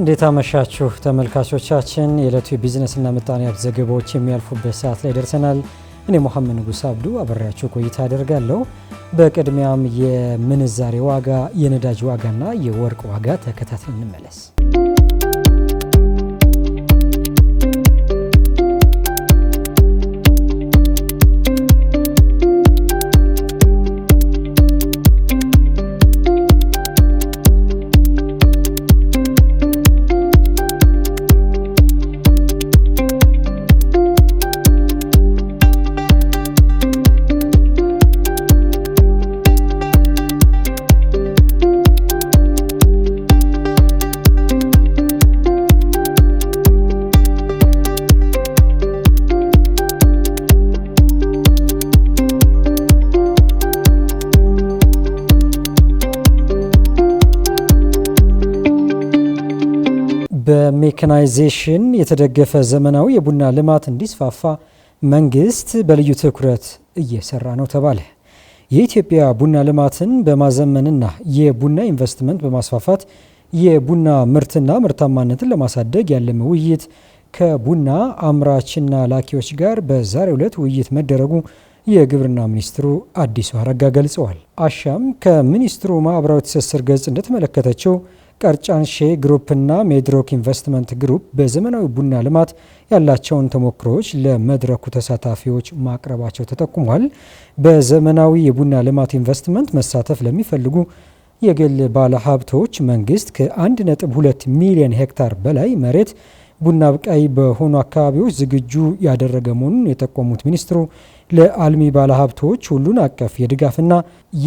እንዴት አመሻችሁ ተመልካቾቻችን። የዕለቱ የቢዝነስና ምጣኔ ሀብት ዘገባዎች የሚያልፉበት ሰዓት ላይ ደርሰናል። እኔ መሐመድ ንጉስ አብዱ አብሬያችሁ ቆይታ አደርጋለሁ። በቅድሚያም የምንዛሬ ዋጋ፣ የነዳጅ ዋጋና የወርቅ ዋጋ ተከታትለን እንመለስ። በሜካናይዜሽን የተደገፈ ዘመናዊ የቡና ልማት እንዲስፋፋ መንግስት በልዩ ትኩረት እየሰራ ነው ተባለ። የኢትዮጵያ ቡና ልማትን በማዘመንና የቡና ኢንቨስትመንት በማስፋፋት የቡና ምርትና ምርታማነትን ለማሳደግ ያለመ ውይይት ከቡና አምራችና ላኪዎች ጋር በዛሬው ዕለት ውይይት መደረጉ የግብርና ሚኒስትሩ አዲሱ አረጋ ገልጸዋል። አሻም ከሚኒስትሩ ማህበራዊ ትስስር ገጽ እንደተመለከተችው ቀርጫንሼ ግሩፕና ሜድሮክ ኢንቨስትመንት ግሩፕ በዘመናዊ ቡና ልማት ያላቸውን ተሞክሮዎች ለመድረኩ ተሳታፊዎች ማቅረባቸው ተጠቁሟል። በዘመናዊ የቡና ልማት ኢንቨስትመንት መሳተፍ ለሚፈልጉ የግል ባለሀብቶች መንግስት ከ1.2 ሚሊዮን ሄክታር በላይ መሬት ቡና አብቃይ በሆኑ አካባቢዎች ዝግጁ ያደረገ መሆኑን የጠቆሙት ሚኒስትሩ ለአልሚ ባለሀብቶች ሁሉን አቀፍ የድጋፍና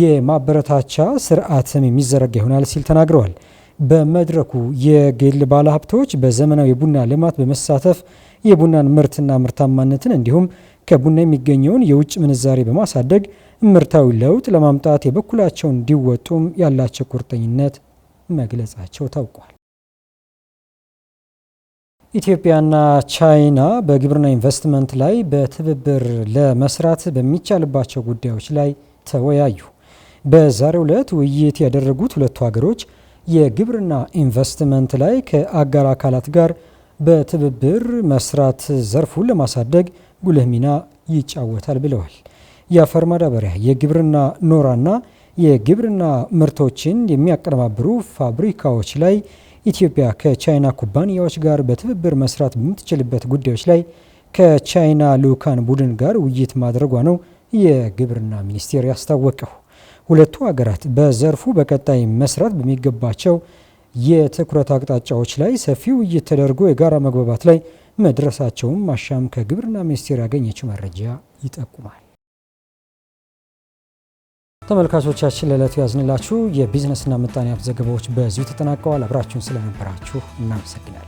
የማበረታቻ ስርዓትም የሚዘረጋ ይሆናል ሲል ተናግረዋል። በመድረኩ የግል ባለሀብቶች በዘመናዊ የቡና ልማት በመሳተፍ የቡናን ምርትና ምርታማነትን እንዲሁም ከቡና የሚገኘውን የውጭ ምንዛሬ በማሳደግ ምርታዊ ለውጥ ለማምጣት የበኩላቸውን እንዲወጡም ያላቸው ቁርጠኝነት መግለጻቸው ታውቋል። ኢትዮጵያና ቻይና በግብርና ኢንቨስትመንት ላይ በትብብር ለመስራት በሚቻልባቸው ጉዳዮች ላይ ተወያዩ። በዛሬው ዕለት ውይይት ያደረጉት ሁለቱ ሀገሮች የግብርና ኢንቨስትመንት ላይ ከአጋር አካላት ጋር በትብብር መስራት ዘርፉን ለማሳደግ ጉልህ ሚና ይጫወታል ብለዋል። የአፈር ማዳበሪያ፣ የግብርና ኖራና የግብርና ምርቶችን የሚያቀነባብሩ ፋብሪካዎች ላይ ኢትዮጵያ ከቻይና ኩባንያዎች ጋር በትብብር መስራት በምትችልበት ጉዳዮች ላይ ከቻይና ልዑካን ቡድን ጋር ውይይት ማድረጓ ነው የግብርና ሚኒስቴር ያስታወቀው። ሁለቱ ሀገራት በዘርፉ በቀጣይ መስራት በሚገባቸው የትኩረት አቅጣጫዎች ላይ ሰፊ ውይይት ተደርጎ የጋራ መግባባት ላይ መድረሳቸውም አሻም ከግብርና ሚኒስቴር ያገኘችው መረጃ ይጠቁማል። ተመልካቾቻችን ለዕለቱ ያዝንላችሁ የቢዝነስና ምጣኔ ሀብት ዘገባዎች በዚሁ ተጠናቀዋል። አብራችሁን ስለነበራችሁ እናመሰግናለን።